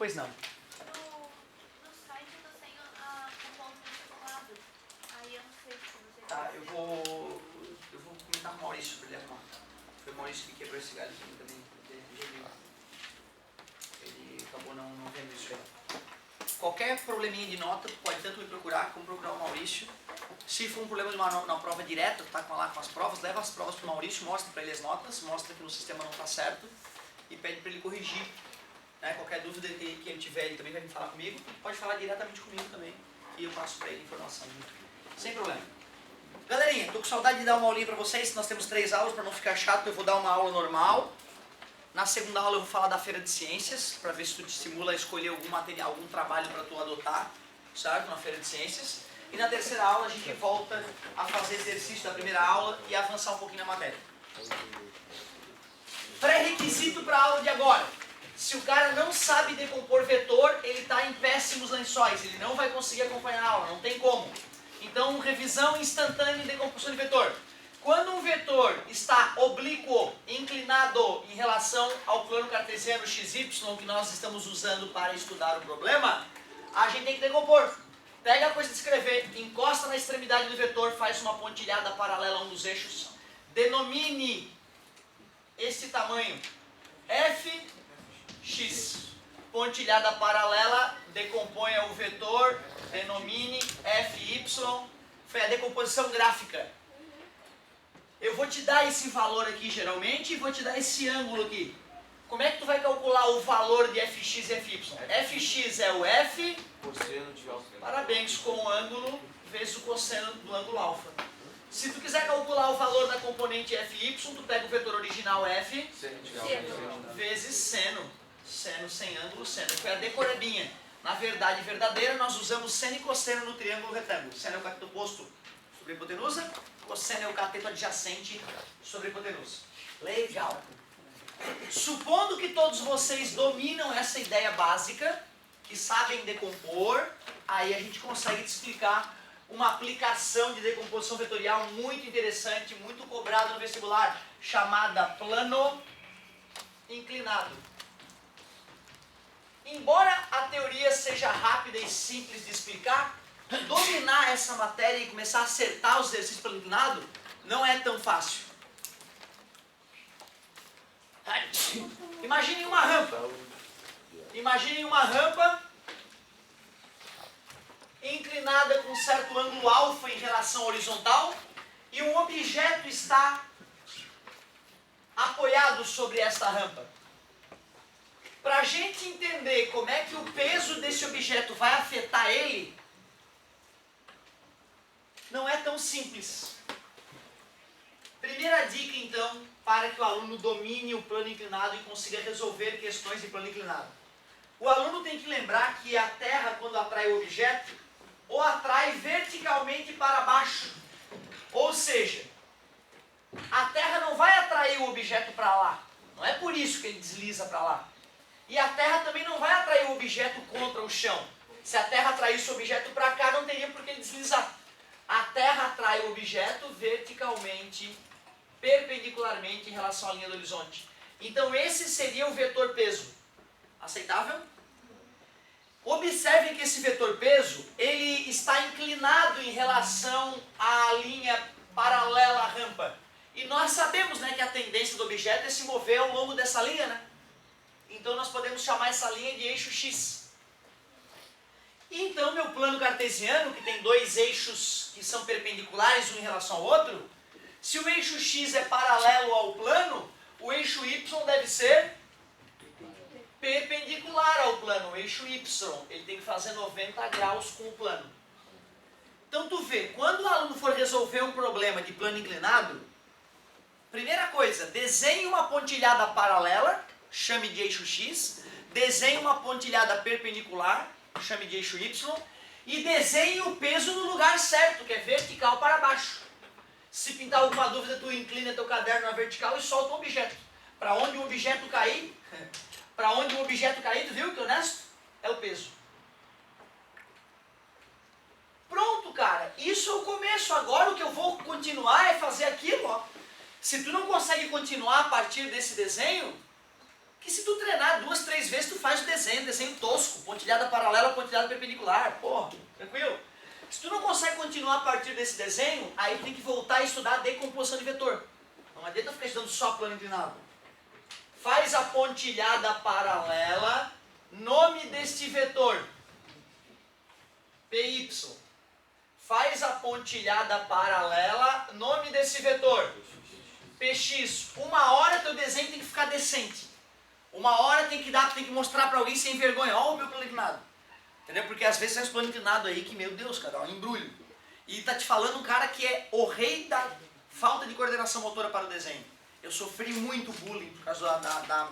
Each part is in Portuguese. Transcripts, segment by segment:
Pois não. No site eu tô sem o ponto circulado. Aí eu não sei se você... Tá, eu vou comentar com o Maurício para ele arrumar. Foi o Maurício que quebrou esse galho aqui também. Ele acabou não vendo isso aí. Qualquer probleminha de nota, pode tanto me procurar como procurar o Maurício. Se for um problema de na prova direta, tá lá com as provas, leva as provas para o Maurício, mostra para ele as notas, mostra que no sistema não está certo e pede para ele corrigir. Né? Qualquer dúvida que ele tiver, ele também vai me falar comigo. Pode falar diretamente comigo também e eu passo para ele informação. Sem problema. Galerinha, tô com saudade de dar uma aulinha para vocês. Nós temos 3 aulas, para não ficar chato, eu vou dar uma aula normal. Na segunda aula eu vou falar da Feira de Ciências, para ver se tu te estimula a escolher algum material, algum trabalho para tu adotar, certo? Na Feira de Ciências. E na terceira aula a gente volta a fazer exercício da primeira aula e avançar um pouquinho na matéria. Pré-requisito para a aula de agora. Se o cara não sabe decompor vetor, ele está em péssimos lençóis, ele não vai conseguir acompanhar a aula, não tem como. Então, revisão instantânea de decomposição de vetor. Quando um vetor está oblíquo, inclinado em relação ao plano cartesiano XY, que nós estamos usando para estudar o problema, a gente tem que decompor. Pega a coisa de escrever, encosta na extremidade do vetor, faz uma pontilhada paralela a um dos eixos, denomine esse tamanho fx. Pontilhada paralela, decomponha o vetor, denomine fy, foi a decomposição gráfica. Eu vou te dar esse valor aqui geralmente e vou te dar esse ângulo aqui. Como é que tu vai calcular o valor de fx e fy? Fx é o f, cosseno de alfa. Parabéns, com o ângulo vezes o cosseno do ângulo alfa. Se tu quiser calcular o valor da componente fy, tu pega o vetor original f vezes seno. Seno sem ângulo, seno. Foi a decoradinha. Na verdade verdadeira, nós usamos seno e cosseno no triângulo retângulo. Seno é o cateto oposto sobre a hipotenusa, cosseno é o cateto adjacente sobre a hipotenusa. Legal. Supondo que todos vocês dominam essa ideia básica, que sabem decompor, aí a gente consegue te explicar uma aplicação de decomposição vetorial muito interessante, muito cobrada no vestibular, chamada plano inclinado. Embora a teoria seja rápida e simples de explicar, dominar essa matéria e começar a acertar os exercícios plano inclinado não é tão fácil. Imaginem uma rampa. Imaginem uma rampa inclinada com um certo ângulo alfa em relação horizontal e um objeto está apoiado sobre esta rampa. Para a gente entender como é que o peso desse objeto vai afetar ele, não é tão simples. Primeira dica, então, para que o aluno domine o plano inclinado e consiga resolver questões de plano inclinado. O aluno tem que lembrar que a Terra, quando atrai o objeto, o atrai verticalmente para baixo. Ou seja, a Terra não vai atrair o objeto para lá. Não é por isso que ele desliza para lá. E a Terra também não vai atrair o objeto contra o chão. Se a Terra atraísse o objeto para cá, não teria por que ele deslizar. A Terra atrai o objeto verticalmente, perpendicularmente em relação à linha do horizonte. Então esse seria o vetor peso. Aceitável? Observem que esse vetor peso, ele está inclinado em relação à linha paralela à rampa. E nós sabemos, né, que a tendência do objeto é se mover ao longo dessa linha, né? Então nós podemos chamar essa linha de eixo X. Então meu plano cartesiano, que tem 2 eixos que são perpendiculares um em relação ao outro, se o eixo X é paralelo ao plano, o eixo Y deve ser perpendicular ao plano, o eixo Y. Ele tem que fazer 90 graus com o plano. Então tu vê, quando o aluno for resolver um problema de plano inclinado, primeira coisa, desenhe uma pontilhada paralela, chame de eixo X, desenhe uma pontilhada perpendicular, chame de eixo Y, e desenhe o peso no lugar certo, que é vertical para baixo. Se pintar alguma dúvida, tu inclina teu caderno na vertical e solta o objeto. Para onde o objeto cair, tu viu que honesto? É o peso. Pronto, cara. Isso é o começo. Agora o que eu vou continuar é fazer aquilo, ó. Se tu não consegue continuar a partir desse desenho, que se tu treinar 2, 3 vezes, tu faz o desenho tosco. pontilhada paralela, pontilhada perpendicular. Pô, tranquilo? Se tu não consegue continuar a partir desse desenho, aí tu tem que voltar a estudar a decomposição de vetor. Não adianta ficar estudando só plano inclinado. Faz a pontilhada paralela, nome deste vetor, PY. Faz a pontilhada paralela, nome desse vetor, PX. Uma hora teu desenho tem que ficar decente. Uma hora tem que mostrar pra alguém sem vergonha. Ó o meu plano inclinado. Entendeu? Porque às vezes tem uns planos inclinados aí que, meu Deus, cara, é um embrulho. E tá te falando um cara que é o rei da falta de coordenação motora para o desenho. Eu sofri muito bullying por causa da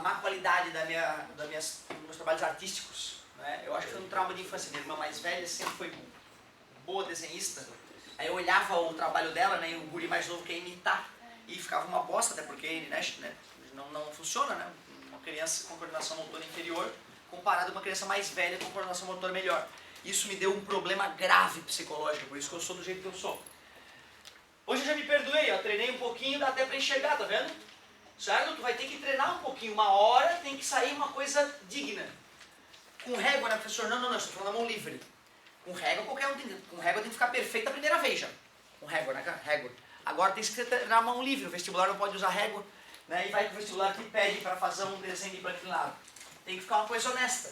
má qualidade dos meus trabalhos artísticos. Né? Eu acho que foi um trauma de infância. Minha irmã mais velha sempre foi boa desenhista. Aí eu olhava o trabalho dela, né, e o guri mais novo quer imitar. E ficava uma bosta, até porque ele, né, não funciona, né? Uma criança com coordenação motora inferior comparado a uma criança mais velha com coordenação motora melhor. Isso me deu um problema grave psicológico, por isso que eu sou do jeito que eu sou. Hoje eu já me perdoei, eu treinei um pouquinho, dá até pra enxergar, tá vendo? Certo? Tu vai ter que treinar um pouquinho, uma hora tem que sair uma coisa digna. Com régua, né, professor? Não, estou falando da mão livre. Com régua qualquer um tem, com régua tem que ficar perfeito a primeira vez já. Com régua, né, régua. Agora tem que treinar a mão livre, o vestibular não pode usar régua, né, e vai pro vestibular que pede para fazer um desenho de plano inclinado. Tem que ficar uma coisa honesta.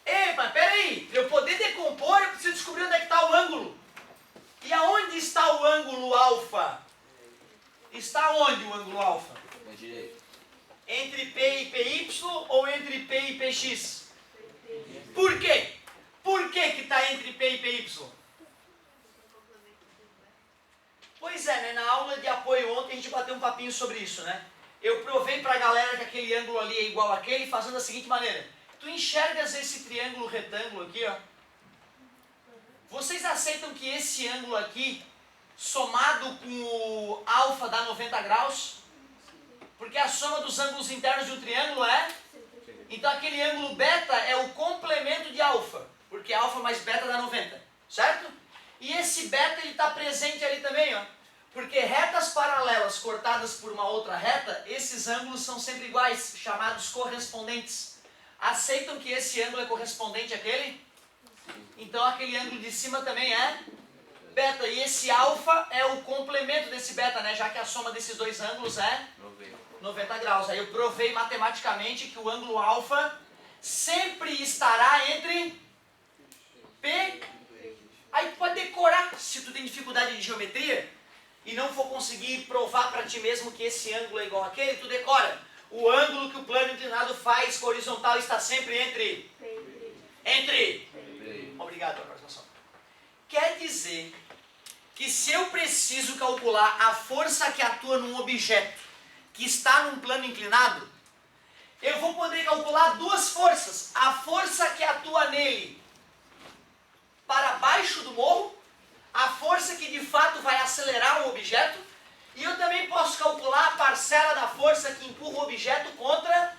Ei, mas peraí, para eu poder decompor, eu preciso descobrir onde é que está o ângulo. E aonde está o ângulo alfa? Está onde o ângulo alfa? Na direita. Entre P e PY ou entre P e PX? Por quê? Por que que está entre P e PY? Pois é, né? Na aula de apoio ontem a gente bateu um papinho sobre isso, né? Eu provei para a galera que aquele ângulo ali é igual àquele, fazendo da seguinte maneira. Tu enxergas esse triângulo retângulo aqui, ó? Vocês aceitam que esse ângulo aqui, somado com o alfa, dá 90 graus? Porque a soma dos ângulos internos de um triângulo é? Então aquele ângulo beta é o complemento de alfa, porque alfa mais beta dá 90, certo? E esse beta ele está presente ali também, ó. Porque retas paralelas cortadas por uma outra reta, esses ângulos são sempre iguais, chamados correspondentes. Aceitam que esse ângulo é correspondente àquele? Então aquele ângulo de cima também é beta. E esse alfa é o complemento desse beta, né? Já que a soma desses dois ângulos é 90 graus. Aí eu provei matematicamente que o ângulo alfa sempre estará entre P. Aí tu pode decorar, se tu tem dificuldade de geometria e não for conseguir provar para ti mesmo que esse ângulo é igual àquele, tu decora. O ângulo que o plano inclinado faz com a horizontal está sempre entre... Obrigado pela aproximação. Quer dizer que se eu preciso calcular a força que atua num objeto que está num plano inclinado, eu vou poder calcular duas forças. A força que atua nele para baixo do morro, a força que de fato vai acelerar o objeto, e eu também posso calcular a parcela da força que empurra o objeto contra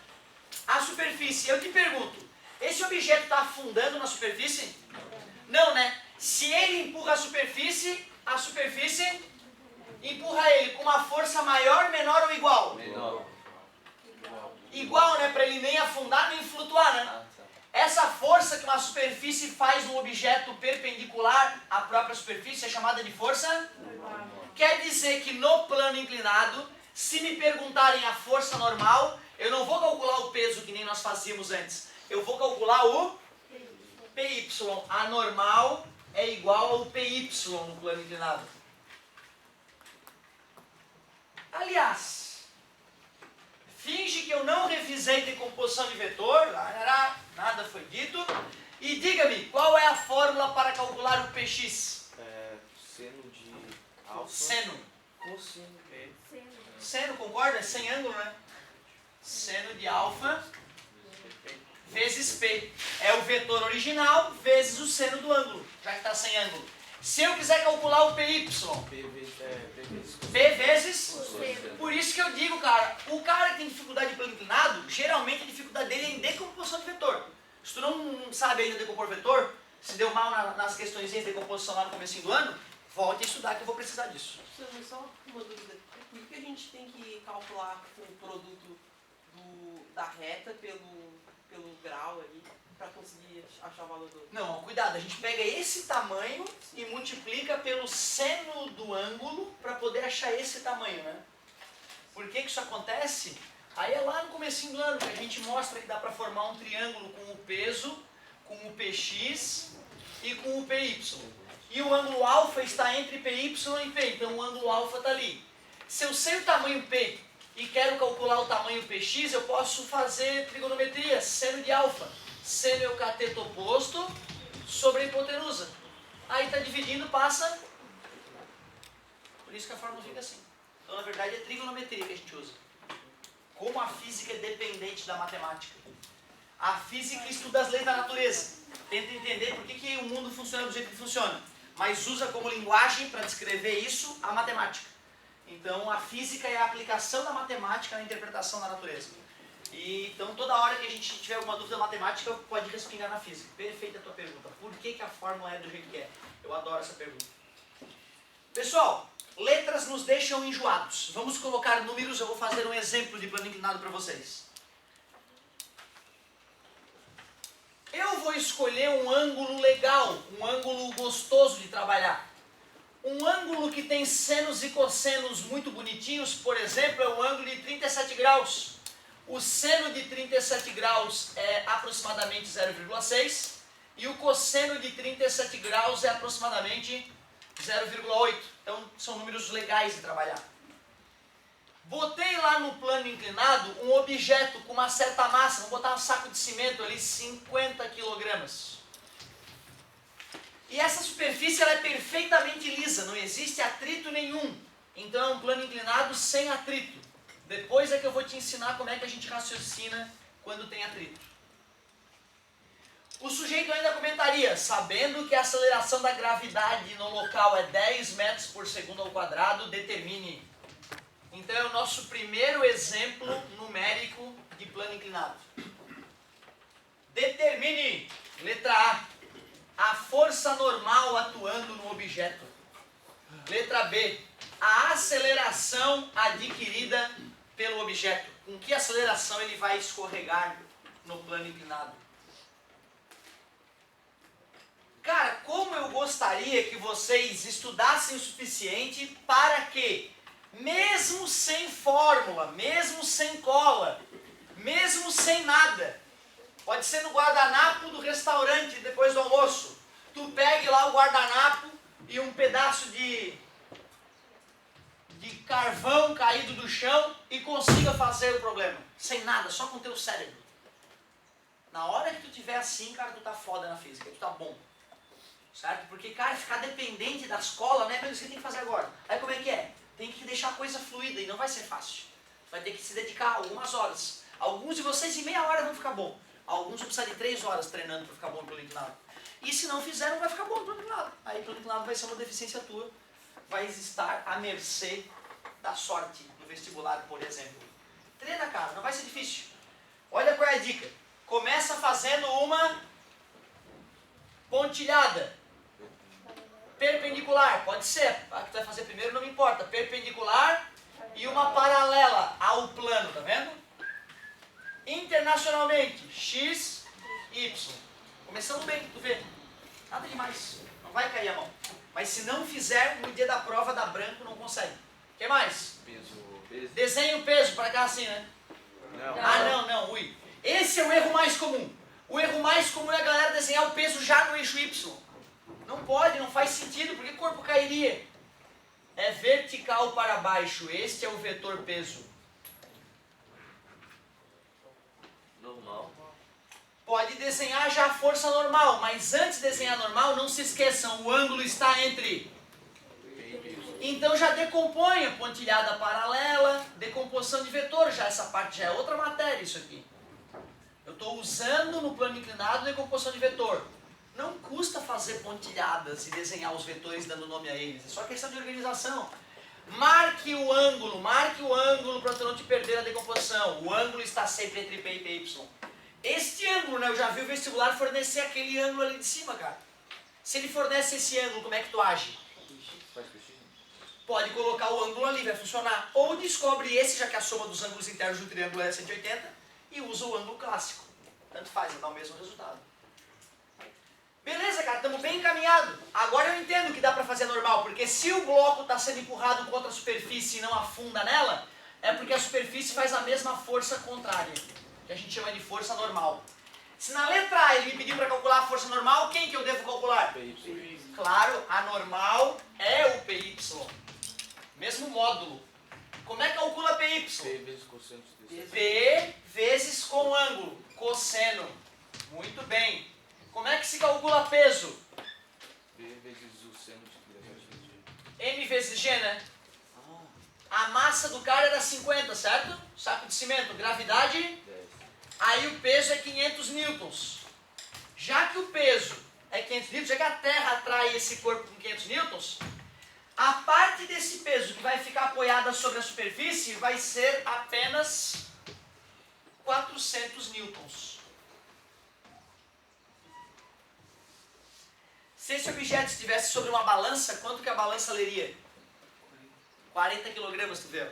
a superfície. Eu te pergunto, esse objeto está afundando na superfície? Não, né? Se ele empurra a superfície empurra ele com uma força maior, menor ou igual? Menor. Igual, né? Para ele nem afundar nem flutuar, né? Essa força que uma superfície faz num objeto perpendicular à própria superfície é chamada de força? Normal. Quer dizer que no plano inclinado, se me perguntarem a força normal, eu não vou calcular o peso que nem nós fazíamos antes. Eu vou calcular o PY. A normal é igual ao PY no plano inclinado. Aliás, finge que eu não revisei decomposição de vetor, nada foi dito, e diga-me, qual é a fórmula para calcular o PX? Seno de alfa. Seno. Cosseno. Seno, concorda? É sem ângulo, né? Seno de alfa vezes P. É o vetor original vezes o seno do ângulo, já que está sem ângulo. Se eu quiser calcular o PY, P vezes? Por isso que eu digo, cara, o cara que tem dificuldade de plano inclinado, geralmente a dificuldade dele é em decomposição de vetor. Se tu não sabe ainda decompor vetor, se deu mal nas questõezinhas de decomposição lá no comecinho do ano, volte a estudar que eu vou precisar disso. Mas só uma dúvida, por que a gente tem que calcular o produto da reta pelo grau ali? achar o valor do... Não, cuidado, a gente pega esse tamanho e multiplica pelo seno do ângulo para poder achar esse tamanho, né? Por que que isso acontece? Aí é lá no comecinho do ano que a gente mostra que dá para formar um triângulo com o peso, com o PX e com o PY. E o ângulo alfa está entre PY e P, então o ângulo alfa está ali. Se eu sei o tamanho P e quero calcular o tamanho PX, eu posso fazer trigonometria, seno de alfa. Seno é o cateto oposto sobre a hipotenusa. Aí está dividindo, passa. Por isso que a fórmula fica assim. Então, na verdade, é trigonometria que a gente usa. Como a física é dependente da matemática. A física estuda as leis da natureza. Tenta entender por que o mundo funciona do jeito que funciona. Mas usa como linguagem para descrever isso a matemática. Então, a física é a aplicação da matemática na interpretação da natureza. Então, toda hora que a gente tiver alguma dúvida matemática, pode respingar na física. Perfeita a tua pergunta. Por que a fórmula é do jeito que é? Eu adoro essa pergunta. Pessoal, letras nos deixam enjoados. Vamos colocar números, eu vou fazer um exemplo de plano inclinado para vocês. Eu vou escolher um ângulo legal, um ângulo gostoso de trabalhar. Um ângulo que tem senos e cossenos muito bonitinhos, por exemplo, é o ângulo de 37 graus. O seno de 37 graus é aproximadamente 0,6 e o cosseno de 37 graus é aproximadamente 0,8. Então, são números legais de trabalhar. Botei lá no plano inclinado um objeto com uma certa massa, vou botar um saco de cimento ali, 50 kg. E essa superfície ela é perfeitamente lisa, não existe atrito nenhum. Então é um plano inclinado sem atrito. Depois é que eu vou te ensinar como é que a gente raciocina quando tem atrito. O sujeito ainda comentaria, sabendo que a aceleração da gravidade no local é 10 metros por segundo ao quadrado, determine. Então é o nosso primeiro exemplo numérico de plano inclinado. Determine, letra A força normal atuando no objeto. Letra B, a aceleração adquirida pelo objeto. Com que aceleração ele vai escorregar no plano inclinado? Cara, como eu gostaria que vocês estudassem o suficiente para que, mesmo sem fórmula, mesmo sem cola, mesmo sem nada, pode ser no guardanapo do restaurante depois do almoço, tu pegue lá o guardanapo e um pedaço de carvão caído do chão e consiga fazer o problema. Sem nada, só com o teu cérebro. Na hora que tu tiver assim, cara, tu tá foda na física, tu tá bom. Certo? Porque, cara, ficar dependente da escola, né? Mas o que tem que fazer agora? Aí como é que é? Tem que deixar a coisa fluida e não vai ser fácil. Vai ter que se dedicar algumas horas. Alguns de vocês em meia hora vão ficar bom. Alguns vão precisar de 3 horas treinando para ficar bom no plano inclinado. E se não fizer, não vai ficar bom no plano inclinado. Aí o plano inclinado vai ser uma deficiência tua. Vai estar à mercê da sorte no vestibular, por exemplo. Treina, cara, não vai ser difícil. Olha qual é a dica. Começa fazendo uma pontilhada. Perpendicular, pode ser. A que tu vai fazer primeiro não me importa. Perpendicular e uma paralela ao plano, tá vendo? Internacionalmente, X, Y. Começando bem, tu vê. Nada demais. Não vai cair a mão. Mas se não fizer, no dia da prova dá branco, não consegue. O que mais? Peso. Desenha o peso para cá assim, né? Não. Ah, não, ui. Esse é o erro mais comum. O erro mais comum é a galera desenhar o peso já no eixo Y. Não pode, não faz sentido, porque o corpo cairia. É vertical para baixo, este é o vetor peso. Normal. Pode desenhar já a força normal, mas antes de desenhar normal, não se esqueçam, o ângulo está entre. Então já decompõe a pontilhada paralela, decomposição de vetor, já essa parte já é outra matéria isso aqui. Eu estou usando no plano inclinado decomposição de vetor. Não custa fazer pontilhadas e desenhar os vetores dando nome a eles, é só questão de organização. Marque o ângulo para tu não te perder a decomposição. O ângulo está sempre entre P e PY. Este ângulo, né, eu já vi o vestibular fornecer aquele ângulo ali de cima, cara. Se ele fornece esse ângulo, como é que tu age? Pode colocar o ângulo ali, vai funcionar. Ou descobre esse, já que a soma dos ângulos internos do triângulo é 180, e usa o ângulo clássico. Tanto faz, dá o mesmo resultado. Beleza, cara, estamos bem encaminhados. Agora eu entendo que dá para fazer normal, porque se o bloco está sendo empurrado contra a superfície e não afunda nela, é porque a superfície faz a mesma força contrária, que a gente chama de força normal. Se na letra A ele me pediu para calcular a força normal, quem que eu devo calcular? PY. Claro, a normal é o PY. Mesmo módulo. Como é que calcula PY? P vezes cosseno de θ. P vezes com ângulo, cosseno. Muito bem. Como é que se calcula peso? P vezes o seno de gravidade. M vezes G, né? A massa do cara era 50, certo? Saco de cimento, gravidade, 10. aí o peso é 500 newtons. Já que o peso é 500 newtons, já que a Terra atrai esse corpo com 500 newtons, a parte desse peso que vai ficar apoiada sobre a superfície vai ser apenas 400 newtons. Se esse objeto estivesse sobre uma balança, quanto que a balança leria? 40 quilogramas, tu vê?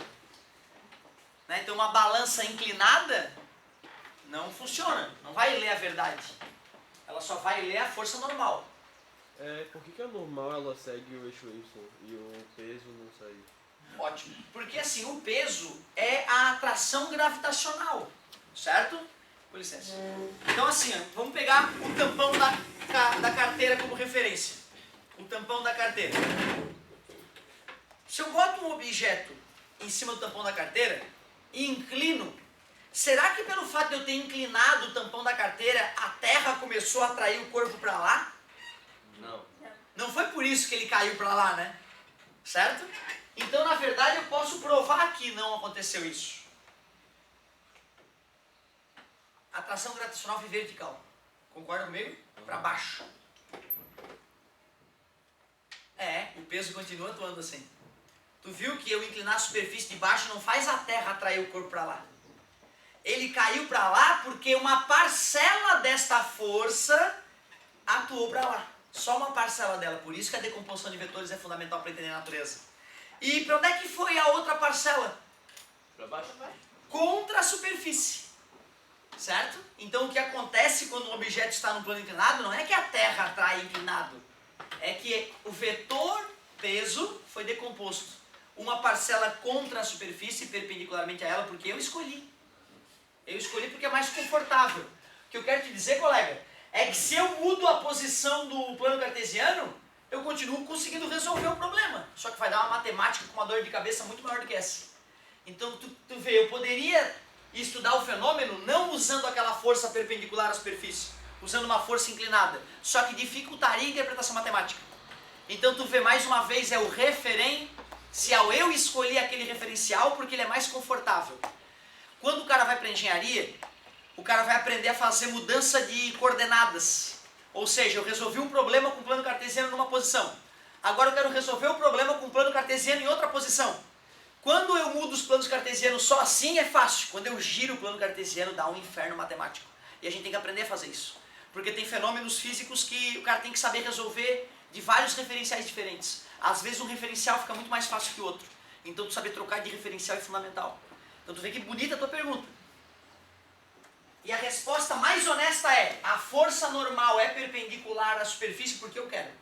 Né? Então uma balança inclinada não funciona, não vai ler a verdade. Ela só vai ler a força normal. Por que a normal ela segue o eixo Y e o peso não segue? Ótimo. Porque assim, o peso é a atração gravitacional, certo? Com licença. Então assim, ó, vamos pegar o tampão da carteira como referência. O tampão da carteira. Se eu boto um objeto em cima do tampão da carteira e inclino, será que pelo fato de eu ter inclinado o tampão da carteira, a Terra começou a atrair o corpo para lá? Não. Não foi por isso que ele caiu para lá, né? Certo? Então, na verdade, eu posso provar que não aconteceu isso. Atração gravitacional foi vertical. Concorda comigo? Para baixo. O peso continua atuando assim. Tu viu que eu inclinar a superfície de baixo não faz a Terra atrair o corpo para lá. Ele caiu para lá porque uma parcela desta força atuou para lá. Só uma parcela dela. Por isso que a decomposição de vetores é fundamental para entender a natureza. E para onde é que foi a outra parcela? Para baixo? Contra a superfície. Certo? Então o que acontece quando um objeto está no plano inclinado não é que a Terra atrai inclinado. É que o vetor peso foi decomposto. Uma parcela contra a superfície, perpendicularmente a ela, porque eu escolhi. Eu escolhi porque é mais confortável. O que eu quero te dizer, colega, é que se eu mudo a posição do plano cartesiano, eu continuo conseguindo resolver o problema. Só que vai dar uma matemática com uma dor de cabeça muito maior do que essa. Então, tu vê, eu poderia estudar o fenômeno não usando aquela força perpendicular à superfície, usando uma força inclinada, só que dificultaria a interpretação matemática. Então, tu vê, mais uma vez, é o referencial. Eu escolhi aquele referencial porque ele é mais confortável. Quando o cara vai para engenharia, o cara vai aprender a fazer mudança de coordenadas. Ou seja, eu resolvi um problema com o plano cartesiano numa posição. Agora eu quero resolver o problema com o plano cartesiano em outra posição. Quando eu mudo os planos cartesianos só assim é fácil. Quando eu giro o plano cartesiano dá um inferno matemático. E a gente tem que aprender a fazer isso. Porque tem fenômenos físicos que o cara tem que saber resolver de vários referenciais diferentes. Às vezes um referencial fica muito mais fácil que o outro. Então tu saber trocar de referencial é fundamental. Então tu vê que bonita a tua pergunta. E a resposta mais honesta é: a força normal é perpendicular à superfície porque eu quero.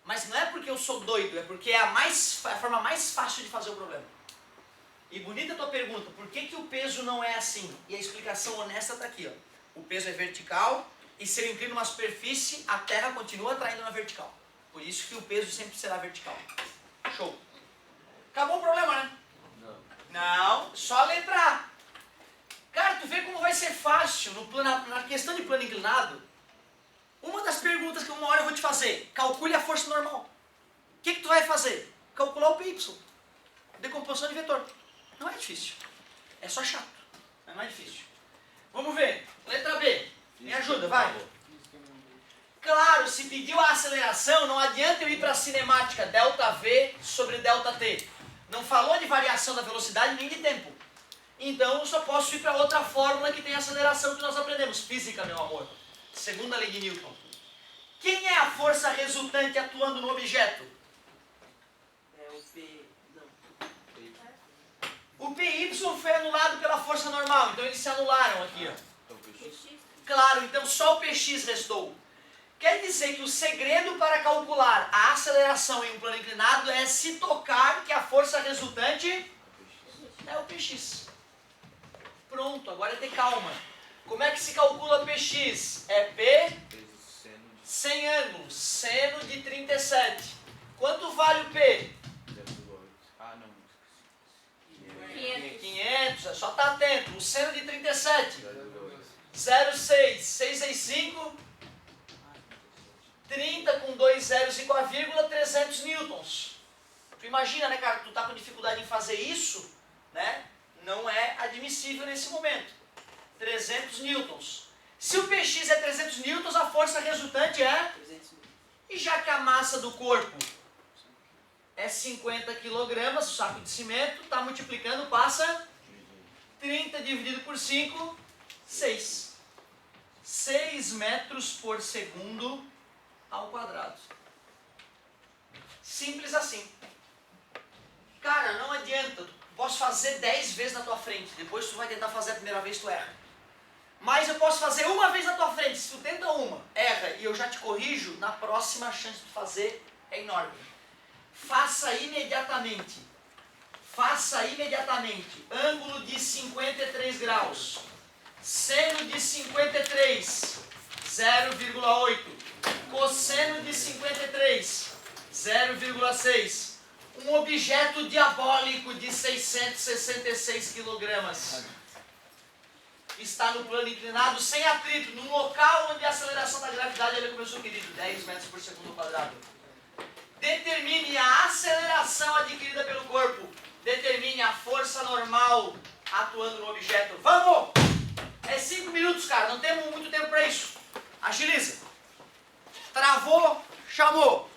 Mas não é porque eu sou doido, é porque é a forma mais fácil de fazer o problema. E bonita a tua pergunta, por que o peso não é assim? E a explicação honesta está aqui, ó. O peso é vertical e se eu inclino uma superfície, a Terra continua atraindo na vertical. Por isso que o peso sempre será vertical. Show. Acabou o problema, né? Não, só a letra A. Cara, tu vê como vai ser fácil na questão de plano inclinado. Uma das perguntas que uma hora eu vou te fazer: calcule a força normal. O que tu vai fazer? Calcular o PY. Decomposição de vetor. Não é difícil. É só chato. Mas não é difícil. Vamos ver. Letra B. Me ajuda, vai. Claro, se pediu a aceleração, não adianta eu ir para a cinemática ΔV sobre ΔT. Não falou de variação da velocidade nem de tempo. Então eu só posso ir para outra fórmula que tem a aceleração que nós aprendemos. Física, meu amor. Segunda lei de Newton. Quem é a força resultante atuando no objeto? É o P... Não. O PY foi anulado pela força normal, então eles se anularam aqui, ó. Então, PX. Claro, então só o PX restou. Quer dizer que o segredo para calcular a aceleração em um plano inclinado é se tocar que a força resultante é o Px. Pronto, agora é ter calma. Como é que se calcula Px? É P Vezes o seno de sem ângulo, seno de 37. Quanto vale o P? 0,8. Ah, não. 500, é só estar atento. O seno de 37, 0,8. 0,6, 6 vezes 5, 30 com 2 zeros e com a vírgula, 300 newtons. Tu imagina, né, cara, tu tá com dificuldade em fazer isso, né? Não é admissível nesse momento. 300 newtons. Se o Px é 300 newtons, a força resultante é... 300 mil. E já que a massa do corpo é 50 kg, o saco de cimento, está multiplicando, passa 30 dividido por 5, 6. 6 metros por segundo ao quadrado. Simples assim. Cara, não adianta. Posso fazer 10 vezes na tua frente. Depois tu vai tentar fazer a primeira vez, tu erra. Mas eu posso fazer uma vez na tua frente. Se tu tenta uma, erra, e eu já te corrijo, na próxima a chance de tu fazer é enorme. Faça imediatamente. Faça imediatamente. Ângulo de 53 graus. Seno de 53, 0,8. Cosseno de 53, 0,6. Um objeto diabólico de 666 kg. Está no plano inclinado, sem atrito, num local onde a aceleração da gravidade, olha como eu sou querido, 10 metros por segundo ao quadrado. Determine a aceleração adquirida pelo corpo. Determine a força normal atuando no objeto. Vamos! É 5 minutos, cara, não temos muito tempo para isso. Agiliza. Travou, chamou.